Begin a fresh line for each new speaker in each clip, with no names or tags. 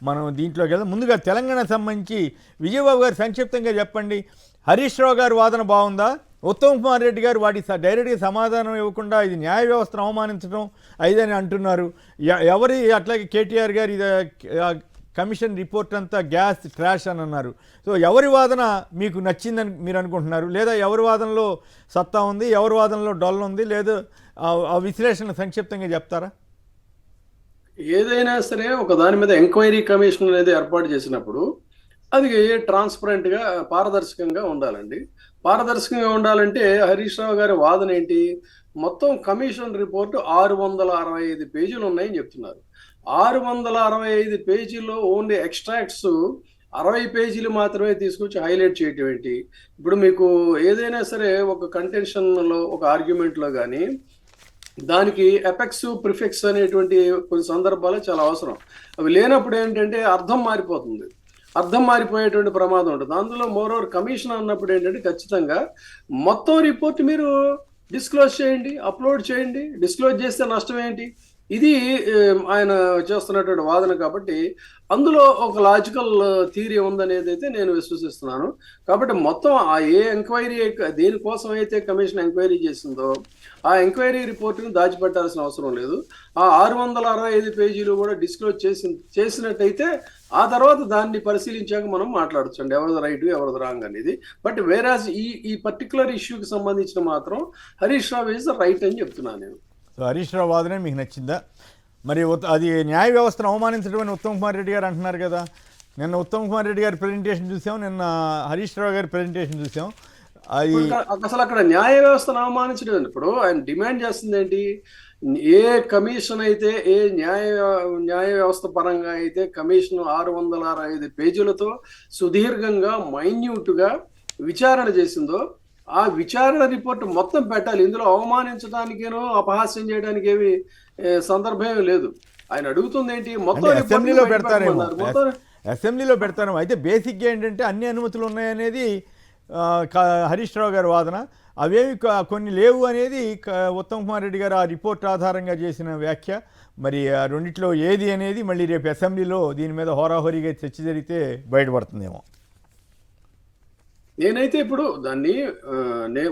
మనం దీంట్లోకి వెళ్దాం. ముందుగా తెలంగాణ సంబంధించి విజయబాబు గారు సంక్షిప్తంగా చెప్పండి. హరీష్ రావు గారి వాదన బాగుందా? ఉత్తమ్ కుమార్ రెడ్డి గారు వాటి డైరెక్ట్గా సమాధానం ఇవ్వకుండా ఇది న్యాయ వ్యవస్థను అవమానించడం అయిదని అంటున్నారు. ఎవరి అట్లాగే కేటీఆర్ గారు ఇది కమిషన్ రిపోర్ట్ అంతా గ్యాస్ ట్రాష్ అని అన్నారు. సో ఎవరి వాదన మీకు నచ్చిందని మీరు అనుకుంటున్నారు? లేదా ఎవరి వాదనలో సత్తా ఉంది, ఎవరి వాదనలో డొల్ల ఉంది, లేదా ఆ విశ్లేషణ సంక్షిప్తంగా చెప్తారా?
ఏదైనా సరే ఒక దాని మీద ఎంక్వైరీ కమిషన్ అనేది ఏర్పాటు చేసినప్పుడు అది ట్రాన్స్పరెంట్గా పారదర్శకంగా ఉండాలండి. పారదర్శకంగా ఉండాలంటే హరీష్ రావు గారి వాదన ఏంటి? మొత్తం కమిషన్ రిపోర్టు 665 పేజీలు ఉన్నాయని చెప్తున్నారు. 665 పేజీల్లో ఓన్లీ ఎక్స్ట్రాక్ట్స్ 60 పేజీలు మాత్రమే తీసుకొచ్చి హైలైట్ చేయటం ఏంటి? ఇప్పుడు మీకు ఏదైనా సరే ఒక కంటెన్షన్లో ఒక ఆర్గ్యుమెంట్లో కానీ దానికి ఎపెక్స్ ప్రిఫిక్స్ అనేటువంటి కొన్ని సందర్భాలు చాలా అవసరం. అవి లేనప్పుడు ఏంటంటే అర్థం మారిపోతుంది, అర్థం మారిపోయేటువంటి ప్రమాదం ఉంటుంది. అందులో మోరోవర్ కమిషన్ అన్నప్పుడు ఏంటంటే ఖచ్చితంగా మొత్తం రిపోర్ట్ మీరు డిస్క్లోజ్ చేయండి, అప్లోడ్ చేయండి. డిస్క్లోజ్ చేస్తే నష్టం ఏంటి? ఇది ఆయన చేస్తున్నటువంటి వాదన. కాబట్టి అందులో ఒక లాజికల్ థియరీ ఉందనేది అయితే నేను విశ్వసిస్తున్నాను. కాబట్టి మొత్తం ఆ ఎంక్వైరీ దేనికోసం అయితే కమిషన్ ఎంక్వైరీ చేసిందో ఆ ఎంక్వైరీ రిపోర్ట్ని దాచిపెట్టాల్సిన అవసరం లేదు. ఆ 665 పేజీలు కూడా డిస్క్లోజ్ చేసినట్టయితే ఆ తర్వాత దాన్ని పరిశీలించాక మనం మాట్లాడచ్చండి ఎవరిది రైట్ ఎవరిది రాంగ్ అనేది. బట్ వేరాజ్ ఈ పర్టికులర్ ఇష్యూకి సంబంధించిన మాత్రం Harish Rao is the right అని చెప్తున్నాను నేను.
సో హరీష్ రావు వాదనే మీకు నచ్చిందా? మరి అది న్యాయ వ్యవస్థను అవమానించడం అని ఉత్తమ్ కుమార్ రెడ్డి గారు అంటున్నారు కదా. నిన్న ఉత్తమ్ కుమార్ రెడ్డి గారి ప్రెజెంటేషన్ చూసాం, నిన్న హరీష్ రావు గారి ప్రెజెంటేషన్ చూసాం.
అసలు అక్కడ న్యాయ వ్యవస్థను అవమానించడం. ఇప్పుడు ఆయన డిమాండ్ చేస్తుంది ఏంటి? ఏ కమిషన్ అయితే ఏ న్యాయ వ్యవస్థ పరంగా అయితే కమిషన్ 665 పేజీలతో సుదీర్ఘంగా మైన్యూట్గా విచారణ చేసిందో ఆ విచారణ రిపోర్ట్ మొత్తం పెట్టాలి. ఇందులో అవమానించడానికేనో అపహాస్యం చేయడానికి ఏమి సందర్భం లేదు. ఆయన అడుగుతుంది ఏంటి? మొత్తం
అసెంబ్లీలో పెడతారేమో, అసెంబ్లీలో పెడతారేమో. అయితే బేసిక్గా ఏంటంటే అన్ని అనుమతులు ఉన్నాయనేది హరీష్ రావు గారి వాదన. అవేమి కొన్ని లేవు అనేది ఉత్తమ్ కుమార్ రెడ్డి గారు ఆ రిపోర్ట్ ఆధారంగా చేసిన వ్యాఖ్య. మరి ఆ రెండిట్లో ఏది అనేది మళ్ళీ రేపు అసెంబ్లీలో దీని మీద హోరాహోరీగా చర్చ జరిగితే బయటపడుతుందేమో.
నేనైతే ఇప్పుడు దాన్ని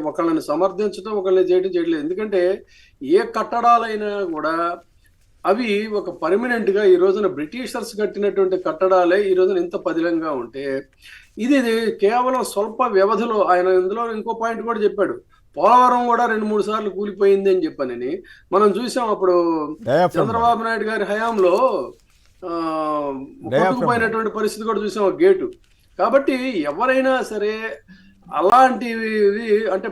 ఒకళ్ళని సమర్థించడం ఒకళ్ళని చేయట్లేదు. ఎందుకంటే ఏ కట్టడాలైనా కూడా అవి ఒక పర్మనెంట్గా ఈ రోజున బ్రిటిషర్స్ కట్టినటువంటి కట్టడాలే ఈ రోజున ఇంత పదిలంగా ఉంటే ఇది కేవలం స్వల్ప వ్యవధిలో ఆయన ఇందులో ఇంకో పాయింట్ కూడా చెప్పాడు. పోలవరం కూడా 2-3 సార్లు కూలిపోయింది అని చెప్పానని మనం చూసాం. అప్పుడు చంద్రబాబు నాయుడు గారి హయాంలో కొట్టుకుపోయినటువంటి పరిస్థితి కూడా చూసాం, గేటు. కాబట్టి ఎవరైనా సరే అలాంటివి అంటే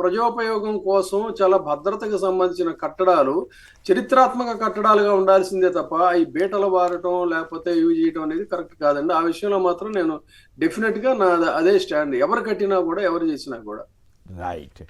ప్రజోపయోగం కోసం చాలా భద్రతకు సంబంధించిన కట్టడాలు చరిత్రాత్మక కట్టడాలుగా ఉండాల్సిందే తప్ప ఈ బీటలు వారటం లేకపోతే ఇవి చేయటం అనేది కరెక్ట్ కాదండి. ఆ విషయంలో మాత్రం నేను డెఫినెట్గా అదే స్టాండ్. ఎవరు కట్టినా కూడా ఎవరు చేసినా కూడా.
రైట్.